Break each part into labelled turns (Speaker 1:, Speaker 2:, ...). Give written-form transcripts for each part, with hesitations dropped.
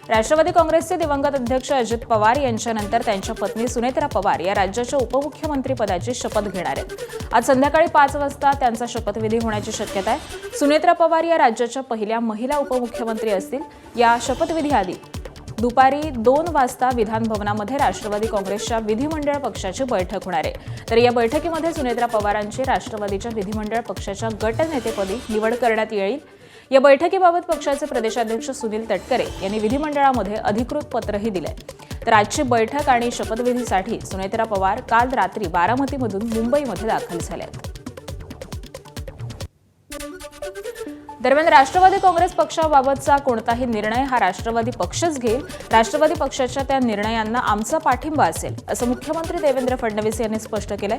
Speaker 1: राष्ट्रवादी काँग्रेसचे दिवंगत अध्यक्ष अजित पवार यांच्यानंतर त्यांच्या पत्नी सुनेत्रा पवार या राज्याच्या उपमुख्यमंत्री पदाची शपथ घेणार आहेत। आज संध्याकाळी 5 वाजता त्यांचा शपथविधी होण्याची शक्यता आहे। सुनेत्रा पवार या राज्याच्या पहिल्या महिला उपमुख्यमंत्री असतील। या शपथविधीआधी दुपारी 2 वाजता विधान भवनामध्ये राष्ट्रवादी काँग्रेसच्या विधिमंडळ पक्षाची बैठक होणार आहे। तर या बैठकीमध्ये सुनेत्रा पवारांची राष्ट्रवादीच्या विधिमंडळ पक्षाच्या गटनेतेपदी निवड करण्यात येईल। या बैठकीबाबत पक्षाचे प्रदेशाध्यक्ष सुनील तटकरे यांनी विधिमंडळामध्ये अधिकृत पत्रही दिले। तर आजची बैठक आणि शपथविधीसाठी सुनेत्रा पवार काल रात्री बारामतीमधून मुंबईमध्ये दाखल झाल्यात। दरम्यान राष्ट्रवादी काँग्रेस पक्षाबाबतचा कोणताही निर्णय हा राष्ट्रवादी पक्षच घेईल। राष्ट्रवादी पक्षाच्या त्या निर्णयांना आमचा पाठिंबा असेल, असं मुख्यमंत्री देवेंद्र फडणवीस यांनी स्पष्ट केलंय।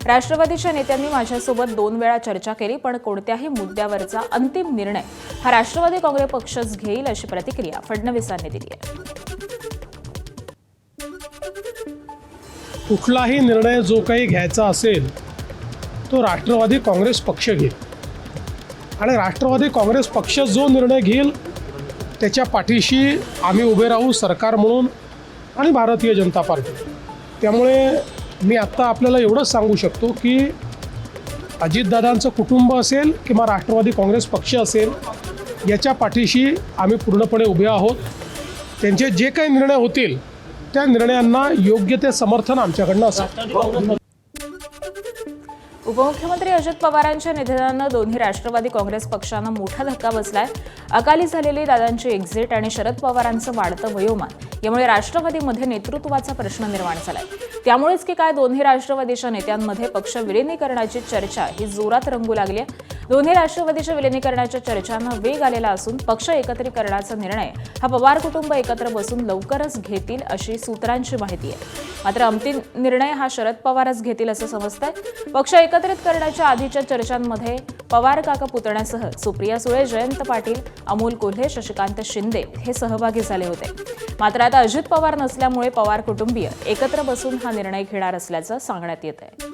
Speaker 1: राष्ट्रवादीच्या नेत्यांनी माझ्यासोबत 2 वेळा चर्चा केली, पण कोणत्याही मुद्द्यावरचा अंतिम निर्णय हा राष्ट्रवादी काँग्रेस पक्षच घेईल, अशी प्रतिक्रिया फडणवीसांनी दिली आहे।
Speaker 2: कुठलाही निर्णय जो काही घ्यायचा असेल तो राष्ट्रवादी काँग्रेस पक्ष घेईल आणि राष्ट्रवादी काँग्रेस पक्ष जो निर्णय घेईल त्याच्या पाठीशी आम्ही उभे राहू, सरकार म्हणून आणि भारतीय जनता पार्टी। त्यामुळे मी आत्ता आपल्याला एवढंच सांगू शकतो की अजितदादांचं कुटुंब असेल किंवा राष्ट्रवादी काँग्रेस पक्ष असेल, याच्या पाठीशी आम्ही पूर्णपणे उभे आहोत। त्यांचे जे काही निर्णय होतील त्या निर्णयांना योग्य ते समर्थन आमच्याकडनं असेल।
Speaker 1: उपमुख्यमंत्री अजित पवारांच्या निधनानं दोन्ही राष्ट्रवादी काँग्रेस पक्षांना मोठा धक्का बसलाय। अकाली झालेली दादांची एक्झिट आणि शरद पवारांचं वाढतं वयोमान यामुळे राष्ट्रवादीमध्ये नेतृत्वाचा प्रश्न निर्माण झालाय। त्यामुळेच की काय दोन्ही राष्ट्रवादीच्या नेत्यांमध्ये पक्ष विलीनीकरणाची चर्चा ही जोरात रंगू लागली आहे। दोन्ही राष्ट्रवादीच्या विलीनीकरणाच्या चर्चांना वेग आलेला असून पक्ष एकत्रीकरणाचा निर्णय हा पवार कुटुंब एकत्र बसून लवकरच घेतील, अशी सूत्रांची माहिती आहे। मात्र अंतिम निर्णय हा शरद पवारच घेतील असं समजतंय। पक्ष एकत्रित करण्याच्या आधीच्या चर्चांमध्ये पवार काका पुतण्यासह सुप्रिया सुळे, जयंत पाटील, अमोल कोल्हे, शशिकांत शिंदे हे सहभागी झाले होते। मात्र आता अजित पवार नसल्यामुळे पवार कुटुंबीय एकत्र बसून हा निर्णय घेणार असल्याचं सांगण्यात येत आहे।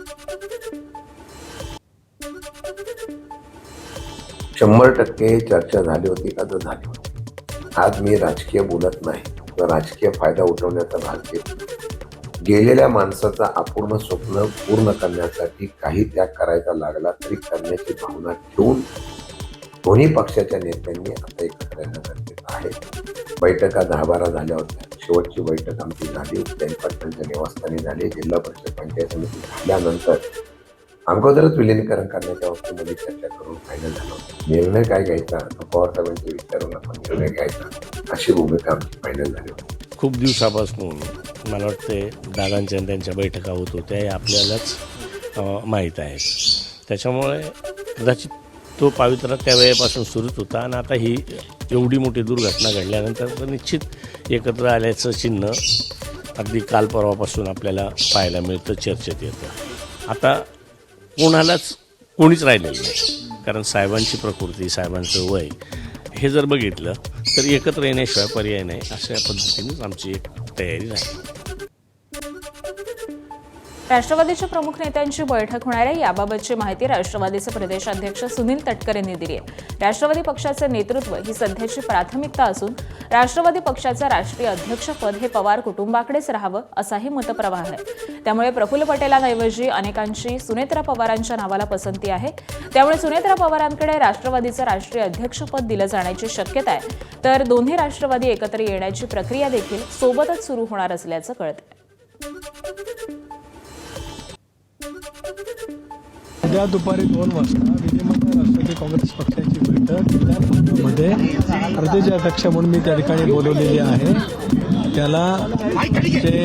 Speaker 3: 100% चर्चा झाली होती का? तर झाली होती। आज मी राजकीय बोलत नाही, तर राजकीय फायदा उठवण्याचा भाग घेतो। गेलेल्या माणसाचा अपूर्ण स्वप्न पूर्ण करण्यासाठी काही त्याग करायचा लागला तरी करण्याची भावना ठेवून दोन्ही पक्षाच्या नेत्यांनी आता एकत्र येणं गरजेचं आहे। बैठका 10-12 झाल्या होत्या। शेवटची बैठक आमची झाली पाटलांच्या निवासस्थानी झाली। जिल्हा परिषद पंचायत समिती झाल्यानंतर अगोदरच विलीनीकरण करण्याच्या बाबतीमध्ये चर्चा करून फायनल झाला होता। निर्णय काय घ्यायचा पवार साहेबांचे विचारून आपण निर्णय घ्यायचा अशी भूमिका आमची फायनल झाली होती।
Speaker 4: खूप दिवसापासून मला वाटते दादांच्या त्यांच्या बैठका होत होत्या हे आपल्यालाच माहीत आहे। त्याच्यामुळे कदाचित तो पावित्रा त्या वेळेपासून सुरूच होता आणि आता ही एवढी मोठी दुर्घटना घडल्यानंतर निश्चित एकत्र आल्याचं चिन्ह अगदी काल परवापासून आपल्याला पाहायला मिळतं, चर्चेत येतं। आता कोणीच राहिलेलं नाही, कारण साहेबांची प्रकृती, साहेबांचं वय हे जर बघितलं तर एकत्र येण्याशिवाय पर्याय नाही, अशा पद्धतीनेच आमची एक तयारी आहे।
Speaker 1: राष्ट्रवादीच्या प्रमुख नेत्यांची बैठक होणार आहे, याबाबतची माहिती राष्ट्रवादीचे प्रदेशाध्यक्ष सुनील तटकरे यांनी दिली आहे। राष्ट्रवादी पक्षाचे नेतृत्व ही सध्याची प्राथमिकता असून राष्ट्रवादी पक्षाचं राष्ट्रीय अध्यक्षपद हे पवार कुटुंबाकडेच राहावं असाही मतप्रवाह आहे। त्यामुळे प्रफुल्ल पटेलांऐवजी अनेकांची सुनेत्रा पवारांच्या नावाला पसंती आहे। त्यामुळे सुनेत्रा पवारांकडे राष्ट्रवादीचं राष्ट्रीय अध्यक्षपद दिलं जाण्याची शक्यता आहे। तर दोन्ही राष्ट्रवादी एकत्र येण्याची प्रक्रिया देखील सोबतच सुरू होणार असल्याचं कळतंय।
Speaker 5: उद्या दुपारी 2 वाजता विधिमंडळ राष्ट्रवादी काँग्रेस पक्षाची बैठक मध्ये प्रदेश अध्यक्ष म्हणून मी त्या ठिकाणी बोलवलेली आहे। त्याला ते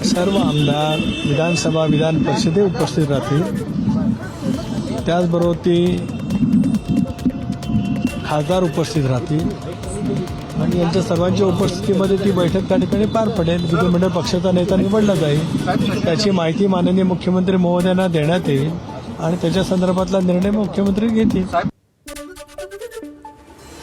Speaker 5: सर्व आमदार, विधानसभा, विधान परिषदे उपस्थित राहतील। त्याचबरोबर ती खासदार उपस्थित राहतील आणि यांच्या सर्वांच्या उपस्थितीमध्ये ती बैठक त्या ठिकाणी पार पडेल। विधिमंडळ पक्षाचा नेता निवडला जाईल, त्याची माहिती माननीय मुख्यमंत्री महोदयांना देण्यात येईल आणि त्याच्या संदर्भातला निर्णय मुख्यमंत्री घेतील।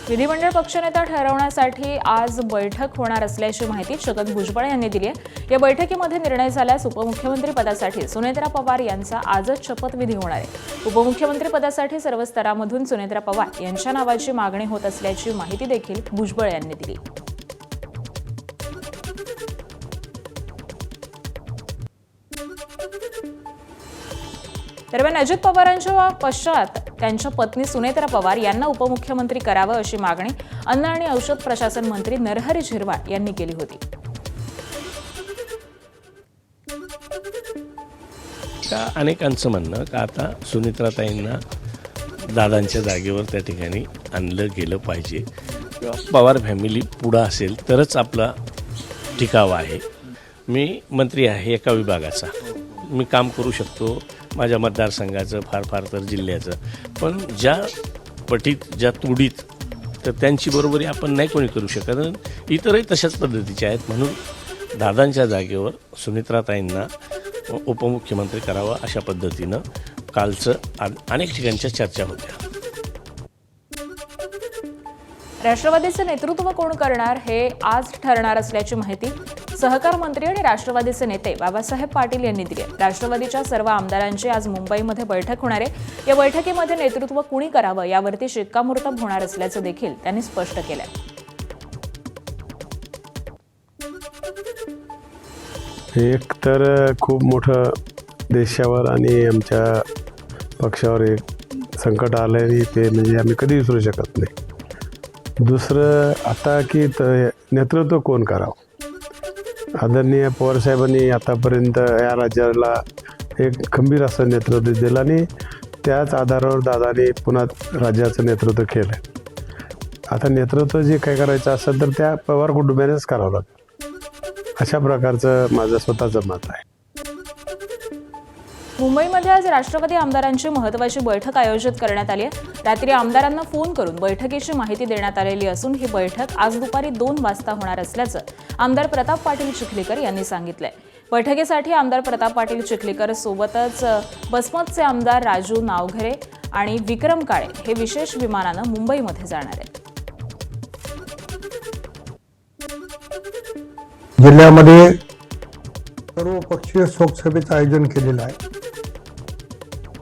Speaker 1: विधिमंडळ पक्षनेता ठरवण्यासाठी आज बैठक होणार असल्याची माहिती छगन भुजबळ यांनी दिली आहे। या बैठकीमध्ये निर्णय झाल्यास उपमुख्यमंत्री पदासाठी सुनेत्रा पवार यांचा आजच शपथविधी होणार आहे। उपमुख्यमंत्री पदासाठी सर्व स्तरामधून सुनेत्रा पवार यांच्या नावाची मागणी होत असल्याची माहिती देखील भुजबळ यांनी दिली। दरम्यान अजित पवारांच्या पश्चात त्यांच्या पत्नी सुनेत्रा पवार यांना उपमुख्यमंत्री करावं अशी मागणी अन्न आणि औषध प्रशासन मंत्री नरहरी झिरवाळ यांनी केली होती.
Speaker 4: का अनेकांचं म्हणणं का आता सुनित्राताईंना दादांच्या जागेवर त्या ठिकाणी आणलं गेलं पाहिजे किंवा पवार फॅमिली पुढं असेल तरच आपला टिकाव आहे. मी मंत्री आहे एका विभागाचा, मी काम करू शकतो माझ्या मतदारसंघाचं, फार तर जिल्ह्याचं, पण ज्या पटीत ज्या तुडीत तर त्यांची बरोबरी आपण नाही कोणी करू शकत. इतरही तशाच पद्धतीचे आहेत. म्हणून दादांच्या जागेवर सुनित्राताईंना उपमुख्यमंत्री करावं अशा पद्धतीनं कालचं अनेक ठिकाणच्या चर्चा होत्या.
Speaker 1: राष्ट्रवादीचं नेतृत्व कोण करणार हे आज ठरणार असल्याची माहिती सहकार मंत्री आणि राष्ट्रवादीचे नेते बाबासाहेब पाटील यांनी दिली आहे. राष्ट्रवादीच्या सर्व आमदारांची आज मुंबईमध्ये बैठक होणार आहे. या बैठकीमध्ये नेतृत्व कुणी करावं यावरती शिक्कामोर्तब होणार असल्याचं देखील त्यांनी स्पष्ट केलंय.
Speaker 6: एक तर खूप मोठं देशावर आणि आमच्या पक्षावर एक संकट आलं आहे, ते म्हणजे आम्ही कधी विसरू शकत नाही. दुसरं आता की नेतृत्व कोण करावं. आदरणीय पवारसाहेबांनी आतापर्यंत या राज्याला एक खंबीर असं नेतृत्व दिलं आणि त्याच आधारावर दादाने पुन्हा राज्याचं नेतृत्व केलं. आता नेतृत्व जे काही करायचं असेल तर त्या पवार कुटुंबियांनीच करावं लागतं, अशा प्रकारचं माझं स्वतःचं मत आहे.
Speaker 1: मुंबईमध्ये आज राष्ट्रवादी आमदारांची महत्त्वाची बैठक आयोजित करण्यात आली आहे. रात्री आमदारांना फोन करून बैठकीची माहिती देण्यात आलेली असून ही बैठक आज दुपारी 2 वाजता होणार असल्याचं आमदार प्रताप पाटील चिखलीकर यांनी सांगितलंय. बैठकीसाठी आमदार प्रताप पाटील चिखलीकर सोबतच बसमतचे आमदार राजू नावघरे आणि विक्रम काळे हे विशेष विमानानं मुंबईमध्ये जाणार आहेत.
Speaker 7: जिल्ह्यामध्ये सर्व पक्षीय शोकसभेचं आयोजन केलेलं आहे.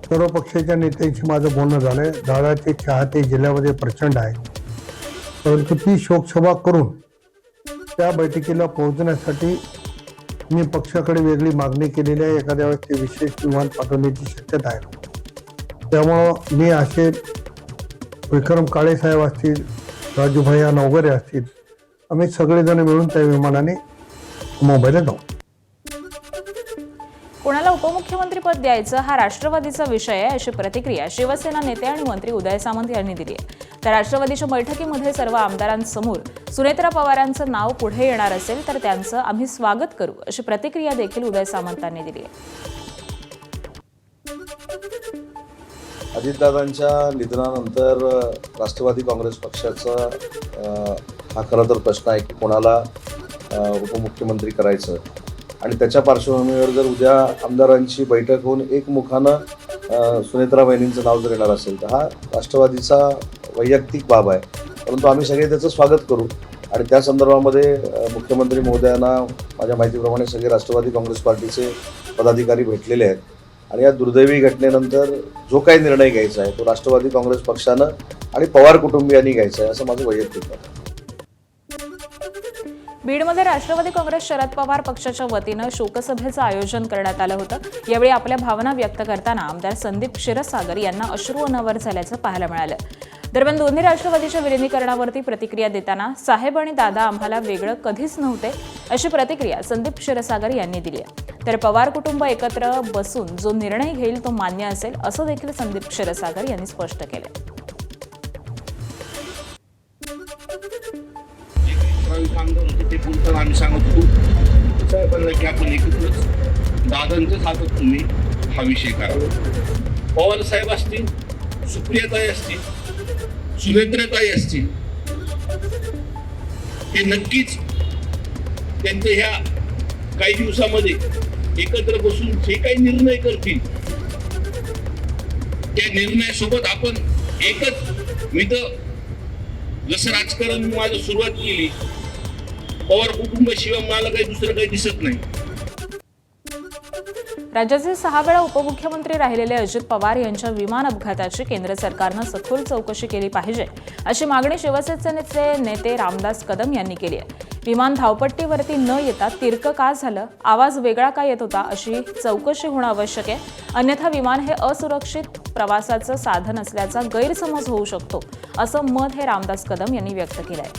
Speaker 7: सर्व पक्षाच्या नेत्यांशी माझं बोलणं झालंय. दादाचे चाहते जिल्ह्यामध्ये प्रचंड आहेत, परंतु ती शोकसभा करून त्या बैठकीला पोहोचण्यासाठी मी पक्षाकडे वेगळी मागणी केलेली आहे. एखाद्या वेळेस ते विशेष विमान पाठवण्याची शक्यता आहे. त्यामुळं मी असे विक्रम काळे साहेब असतील, राजूभाई नवघरे असतील, आम्ही सगळेजण मिळून त्या विमानाने मुंबईला जाऊ.
Speaker 1: कोणाला उपमुख्यमंत्रीपद द्यायचं हा राष्ट्रवादीचा विषय आहे अशी प्रतिक्रिया शिवसेना नेते आणि मंत्री उदय सामंत यांनी दिली आहे. तर राष्ट्रवादीच्या बैठकीमध्ये सर्व आमदारांसमोर सुनेत्रा पवारांचं नाव पुढे येणार असेल तर त्यांचं आम्ही स्वागत करू अशी प्रतिक्रिया देखील उदय सामंतांनी दिली आहे.
Speaker 8: अजितदादांच्या निधनानंतर राष्ट्रवादी काँग्रेस पक्षाचा हा खरं तर प्रश्न आहे की कोणाला उपमुख्यमंत्री करायचं. आणि त्याच्या पार्श्वभूमीवर जर उद्या आमदारांची बैठक होऊन एकमुखानं सुनेत्रा वहिनींचं नाव जर येणार असेल तर हा राष्ट्रवादीचा वैयक्तिक बाब आहे, परंतु आम्ही सगळे त्याचं स्वागत करू. आणि त्या संदर्भामध्ये मुख्यमंत्री महोदयांना माझ्या माहितीप्रमाणे सगळे राष्ट्रवादी काँग्रेस पार्टीचे पदाधिकारी भेटलेले आहेत. आणि या दुर्दैवी घटनेनंतर जो काही निर्णय घ्यायचा आहे तो राष्ट्रवादी काँग्रेस पक्षानं आणि पवार कुटुंबियांनी घ्यायचा आहे असं माझं वैयक्तिक मत आहे.
Speaker 1: बीडमध्ये राष्ट्रवादी काँग्रेस शरद पवार पक्षाच्या वतीनं शोकसभेचं आयोजन करण्यात आलं होतं. यावेळी आपल्या भावना व्यक्त करताना आमदार संदीप क्षीरसागर यांना अश्रू अनावर झाल्याचं पाहायला मिळालं. दरम्यान दोन्ही राष्ट्रवादीच्या विलिनीकरणावरती प्रतिक्रिया देताना साहेब आणि दादा आम्हाला वेगळं कधीच नव्हते अशी प्रतिक्रिया संदीप क्षीरसागर यांनी दिली आहे. तर पवार कुटुंब एकत्र बसून जो निर्णय घेईल तो मान्य असेल असं देखील संदीप क्षीरसागर यांनी स्पष्ट केलं.
Speaker 9: ते बोलताना आम्ही सांगत होतो साहेबांना की आपण एकत्रच दादांच्याच हातात तुम्ही हा विषय करा. पवार साहेब असतील, सुप्रियाताई असतील, सुनेत्राताई असतील, ते नक्कीच त्यांच्या ह्या काही दिवसामध्ये एकत्र बसून जे काही निर्णय करतील त्या निर्णयासोबत आपण एकच. मी तर जसं राजकारण माझं सुरुवात केली पवार कुटुंबाशिवाय मला काही दुसरं काही दिसत नाही.
Speaker 1: राज्याचे 6 वेळा उपमुख्यमंत्री राहिलेले अजित पवार यांच्या विमान अपघाताची केंद्र सरकारनं सखोल चौकशी केली पाहिजे अशी मागणी शिवसेनेचे नेते रामदास कदम यांनी केली आहे. विमान धावपट्टीवरती न येता तिरकं का झालं, आवाज वेगळा का येत होता अशी चौकशी होणं आवश्यक आहे. अन्यथा विमान हे असुरक्षित प्रवासाचं साधन असल्याचा गैरसमज होऊ शकतो, असं मत हे रामदास कदम यांनी व्यक्त केलं आहे.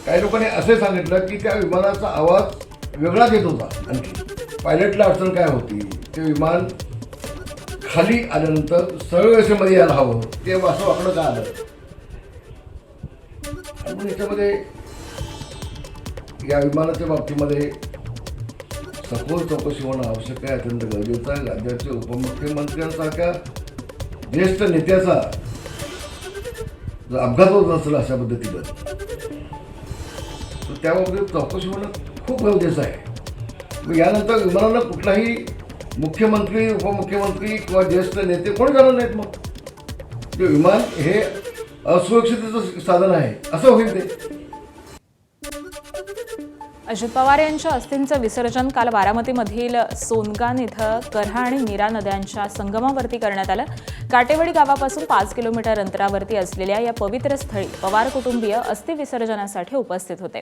Speaker 10: काही लोकांनी असे सांगितलं की त्या विमानाचा आवाज वेगळाच येत होता. आणखी पायलटला अडचण काय होती, ते विमान खाली आल्यानंतर सरळ रेषेमध्ये यायला हवं, ते असं वाकडं का आलं. आणि याच्यामध्ये या विमानाच्या बाबतीमध्ये सखोल चौकशी होणं आवश्यक आहे, अत्यंत गरजेचं आहे. राज्याचे उपमुख्यमंत्र्यांसारख्या ज्येष्ठ नेत्याचा जर अपघात होत असेल अशा पद्धतीनं, तर त्याबाबतीत चौकशी होणं खूप गरजेचं आहे. मग यानंतर विमानाला कुठलाही मुख्यमंत्री, उपमुख्यमंत्री किंवा ज्येष्ठ नेते कोणी जाणार नाहीत. मग ते विमान हे असुरक्षिततेचं साधन आहे असं होईल ते.
Speaker 1: अजित पवार यांच्या अस्थींचं विसर्जन काल बारामतीमधील सोनगान इथं करहा आणि नीरा नद्यांच्या संगमावरती करण्यात आलं. काटेवाडी गावापासून 5 किलोमीटर अंतरावरती असलेल्या या पवित्र स्थळी पवार कुटुंबीय अस्थि विसर्जनासाठी उपस्थित होते.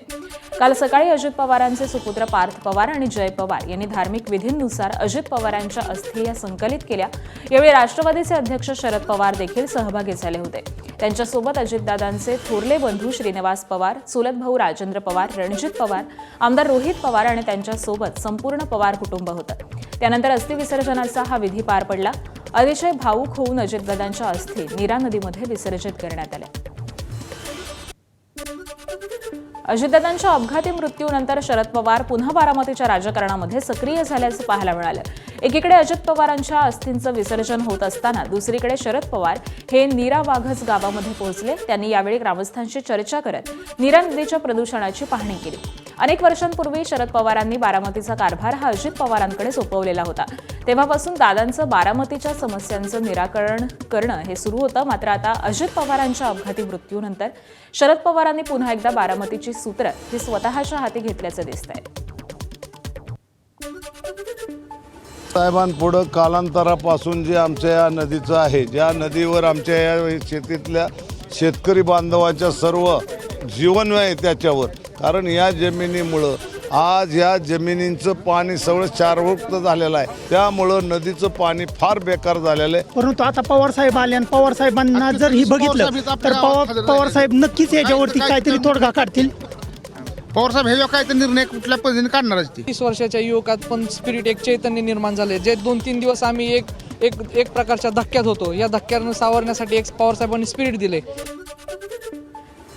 Speaker 1: काल सकाळी अजित पवारांचे सुपुत्र पार्थ पवार आणि जय पवार यांनी धार्मिक विधींनुसार अजित पवारांच्या अस्थी या संकलित केल्या. यावेळी राष्ट्रवादीचे अध्यक्ष शरद पवार देखील सहभागी झाले होते. त्यांच्यासोबत अजितदादांचे थोरले बंधू श्रीनिवास पवार, चुलत भाऊ राजेंद्र पवार, रणजित पवार, आमदार रोहित पवार आणि त्यांच्यासोबत संपूर्ण पवार कुटुंब होतं. त्यानंतर अस्थि विसर्जनाचा हा विधी पार पडला. अतिशय भावूक होऊन अजितदादांच्या अस्थी नीरा नदीमध्ये विसर्जित करण्यात आल्या. अजितदादांच्या अपघाती मृत्यूनंतर शरद पवार पुन्हा बारामतीच्या राजकारणामध्ये सक्रिय झाल्याचं पाहायला मिळालं. एकीकडे अजित पवारांच्या अस्थींचं विसर्जन होत असताना दुसरीकडे शरद पवार हे नीरा वाघस गावामध्ये पोहोचले. त्यांनी यावेळी ग्रामस्थांशी चर्चा करत नीरा नदीच्या प्रदूषणाची पाहणी केली. अनेक वर्षांपूर्वी शरद पवारांनी बारामतीचा कारभार हा अजित पवारांकडे सोपवलेला होता. तेव्हापासून दादांचं बारामतीच्या समस्यांचं निराकरण करणं हे सुरू होतं. मात्र आता अजित पवारांच्या अपघाती मृत्यूनंतर शरद पवारांनी पुन्हा एकदा बारामतीची सूत्र ही स्वतःच्या हाती घेतल्याचं दिसतंय.
Speaker 11: साहेबांपुढं कालांतरापासून जे आमच्या या नदीचं आहे, ज्या नदीवर आमच्या या शेतीतल्या शेतकरी बांधवाच्या सर्व जीवन आहे त्याच्यावर, कारण या जमिनीमुळं आज या जमिनींचं पाणी सगळं क्षारमुक्त झालेलं आहे. त्यामुळं नदीचं पाणी फार बेकार झालेलं आहे.
Speaker 12: परंतु आता पवार साहेब आले आणि पवार साहेबांना जर ही बघितलं तर पवार साहेब नक्कीच याच्यावरती काहीतरी तोडगा काढतील.
Speaker 13: पवारसाहेब हे काय तर निर्णय कुठल्या पद्धतीने काढणार असते. 30 वर्षाच्या युवकात पण स्पिरिट, एक चैतन्य निर्माण झाले. जे 2-3 दिवस आम्ही एक प्रकारच्या धक्क्यात होतो, या धक्क्यानं सावरण्यासाठी एक पवारसाहेबांनी स्पिरिट दिले.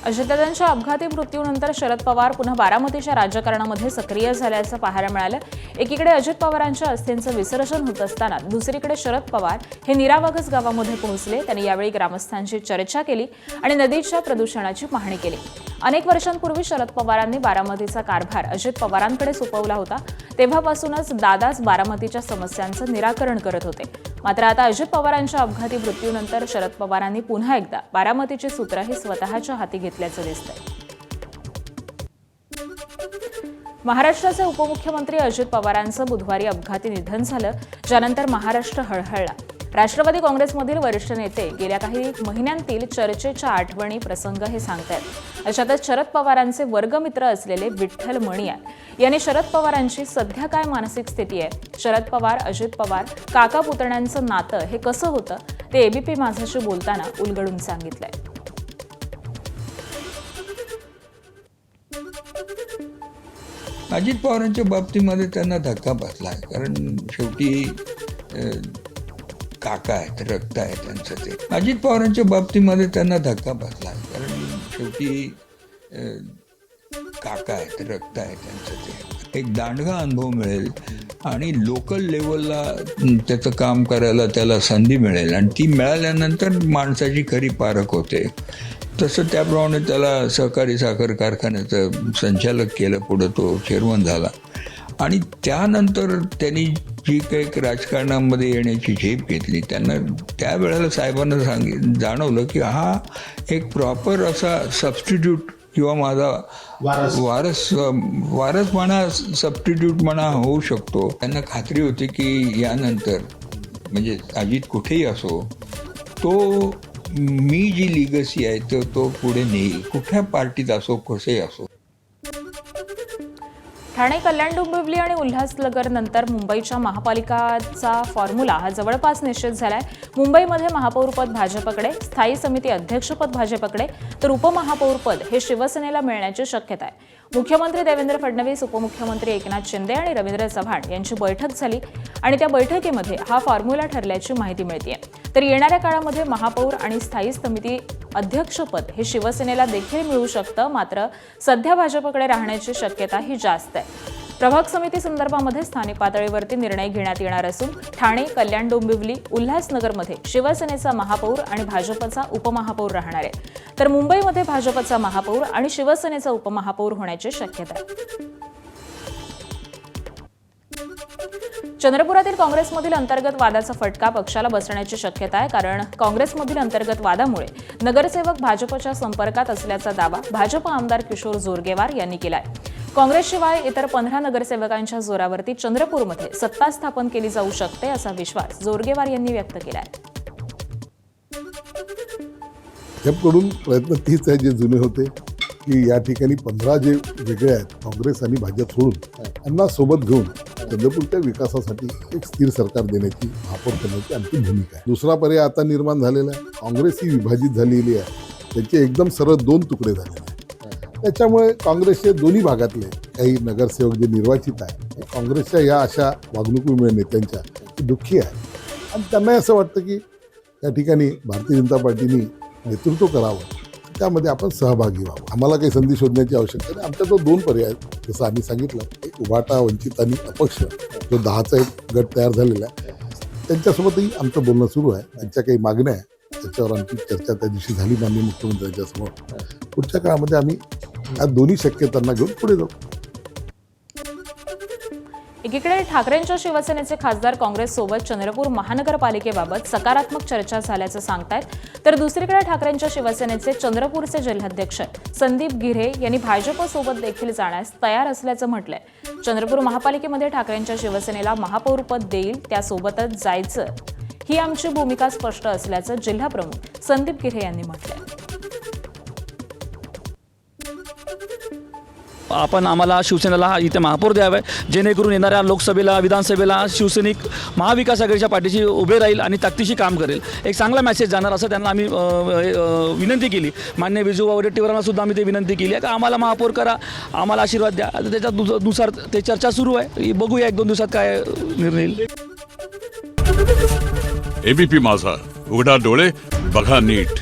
Speaker 1: अजितदादांच्या अपघाती मृत्यूनंतर शरद पवार पुन्हा बारामतीच्या राजकारणामध्ये सक्रिय झाल्याचं पाहायला मिळालं. एकीकडे अजित पवारांच्या अस्थींचं विसर्जन होत असताना दुसरीकडे शरद पवार हे नीरा वाघस गावामध्ये पोहोचले. त्यांनी यावेळी ग्रामस्थांशी चर्चा केली आणि नदीच्या प्रदूषणाची पाहणी केली. अनेक वर्षांपूर्वी शरद पवारांनी बारामतीचा कारभार अजित पवारांकडे सोपवला होता. तेव्हापासूनच दादाच बारामतीच्या समस्यांचं निराकरण करत होते. मात्र आता अजित पवारांच्या अपघाती मृत्यूनंतर शरद पवारांनी पुन्हा एकदा बारामतीची सूत्र ही स्वतःच्या हाती घेतल्याचं दिसतंय. महाराष्ट्राचे उपमुख्यमंत्री अजित पवारांचं बुधवारी अपघाती निधन झालं, ज्यानंतर महाराष्ट्र हळहळला. राष्ट्रवादी काँग्रेसमधील वरिष्ठ नेते गेल्या काही महिन्यांतील चर्चेच्या आठवणी प्रसंग हे सांगतायत. अशातच शरद पवारांचे वर्गमित्र असलेले विठ्ठल मणियार यांनी शरद पवारांची सध्या काय मानसिक स्थिती आहे, शरद पवार, अजित पवार, काका पुतण्यांचं नातं हे कसं होतं ते एबीपी माझाशी बोलताना उलगडून सांगितलंय.
Speaker 14: अजित पवारांच्या बाबतीमध्ये त्यांना धक्का बसला आहे, कारण शेवटी काका आहेत, रक्त आहे त्यांचं ते. अजित पवारांच्या बाबतीमध्ये त्यांना धक्का बसला आहे, कारण शेवटी काका आहेत, रक्त आहे त्यांचं ते. एक दांडगा अनुभव मिळेल आणि लोकल लेवलला त्याचं काम करायला त्याला संधी मिळेल आणि ती मिळाल्यानंतर माणसाची खरी पारख होते. तसं त्याप्रमाणे त्याला सहकारी साखर कारखान्याचं संचालक केलं, पुढं तो चेअरमन झाला आणि त्यानंतर त्यांनी जी काही राजकारणामध्ये येण्याची झेप घेतली, त्यांना त्यावेळेला साहेबांना जाणवलं की हा एक प्रॉपर असा सबस्टिट्यूट किंवा माझा वारस म्हणा, सबस्टिट्यूट म्हणा होऊ शकतो. त्यांना खात्री होती की यानंतर म्हणजे अजित कुठेही असो तो मी जी लिगसी आहे तो पुढे नेईल, कुठल्या पार्टीत असो कसेही असो.
Speaker 1: ठाणे, कल्याण, डोंबिवली आणि उल्हासनगर नंतर मुंबईच्या महापालिकाचा फॉर्म्युला हा जवळपास निश्चित झालाय. मुंबईमध्ये महापौरपद भाजपकडे, स्थायी समिती अध्यक्षपद भाजपकडे, तर उपमहापौरपद हे शिवसेनेला मिळण्याची शक्यता आहे. मुख्यमंत्री देवेंद्र फडणवीस, उपमुख्यमंत्री एकनाथ शिंदे आणि रवींद्र चव्हाण यांची बैठक झाली आणि त्या बैठकीमध्ये हा फॉर्म्युला ठरल्याची माहिती मिळतेय. तर येणाऱ्या काळामध्ये महापौर आणि स्थायी समिती अध्यक्षपद हे शिवसेनेला देखील मिळू शकतं, मात्र सध्या भाजपकडे राहण्याची शक्यता ही जास्त आहे. प्रभाग समिती संदर्भामध्ये स्थानिक पातळीवरती निर्णय घेण्यात येणार असून ठाणे, कल्याण, डोंबिवली, उल्हासनगरमध्ये शिवसेनेचा महापौर आणि भाजपचा उपमहापौर राहणार आहे. तर मुंबईमध्ये भाजपचा महापौर आणि शिवसेनेचा उपमहापौर होण्याची शक्यता आहे. चंद्रपुरातील काँग्रेसमधील अंतर्गत वादाचा फटका पक्षाला बसण्याची शक्यता आहे, कारण काँग्रेसमधील अंतर्गत वादामुळे नगरसेवक भाजपच्या संपर्कात असल्याचा दावा भाजप आमदार किशोर जोरगेवार यांनी केला आहे. काँग्रेसशिवाय इतर 15 नगरसेवकांच्या जोरावरती चंद्रपूरमध्ये सत्ता स्थापन केली जाऊ शकते असा विश्वास जोरगेवार यांनी व्यक्त केला आहे.
Speaker 15: भाजपकडून प्रयत्न तीच आहे जे जुने होते की या ठिकाणी 15 जे वेगळे आहेत काँग्रेस आणि भाजप सोडून त्यांना सोबत घेऊन चंद्रपूरच्या विकासासाठी एक स्थिर सरकार देण्याची, महापौर करण्याची आमची भूमिका आहे. दुसरा पर्याय आता निर्माण झालेला आहे. काँग्रेस ही विभाजित झालेली आहे, त्याचे एकदम सरळ 2 तुकडे झालेले आहेत. त्याच्यामुळे काँग्रेसचे दोन्ही भागातले काही नगरसेवक जे निर्वाचित आहेत काँग्रेसच्या या अशा वागणुकीमुळे नेत्यांच्या दुःखी आहे आणि त्यांनाही असं वाटतं की या ठिकाणी भारतीय जनता पार्टीने नेतृत्व करावं, त्यामध्ये आपण सहभागी व्हावं. आम्हाला काही संधी शोधण्याची आवश्यकता नाही. आमच्या तो 2 पर्याय आहेत, जसं आम्ही सांगितलं, एक उभाटा, वंचित आणि अपक्ष, जो 10चा एक गट तयार झालेला आहे. त्यांच्यासोबतही आमचं बोलणं सुरू आहे. त्यांच्या काही मागण्या आहे, त्याच्यावर आमची चर्चा त्या दिवशी झाली माननीय मुख्यमंत्र्यांच्या समोर. पुढच्या काळामध्ये आम्ही या दोन्ही शक्यतांना घेऊन पुढे जाऊ.
Speaker 1: एकीकडे ठाकरेंच्या शिवसेनेचे खासदार काँग्रेससोबत चंद्रपूर महानगरपालिकेबाबत सकारात्मक चर्चा झाल्याचं सांगतायत, तर दुसरीकडे ठाकरेंच्या शिवसेनेचे चंद्रपूरचे जिल्हाध्यक्ष संदीप गिऱ्हे यांनी भाजपसोबत देखील जाण्यास तयार असल्याचं म्हटलंय. चंद्रपूर महापालिकेमध्ये ठाकरेंच्या शिवसेनेला महापौरपद देईल, त्यासोबतच जायचं ही आमची भूमिका स्पष्ट असल्याचं जिल्हाप्रमुख संदीप गिऱ्हे यांनी म्हटलंय.
Speaker 16: आपण आम्हाला शिवसेनेला इथे महापौर द्यावे, जेणेकरून येणाऱ्या लोकसभेला, विधानसभेला शिवसैनिक महाविकास आघाडीच्या पाठीशी उभे राहील आणि ताकदीशी काम करेल. एक चांगला मेसेज जाणार असं त्यांना आम्ही विनंती केली. मान्य विजू वडेट्टीवारांना सुद्धा आम्ही ते विनंती केली आहे की आम्हाला महापौर करा, आम्हाला आशीर्वाद द्या. त्याच्यानुसार ते चर्चा सुरू आहे. बघूया 1-2 दिवसात काय निर्णय येईल.
Speaker 17: एबीपी माझा, उघडा डोळे बघा नीट.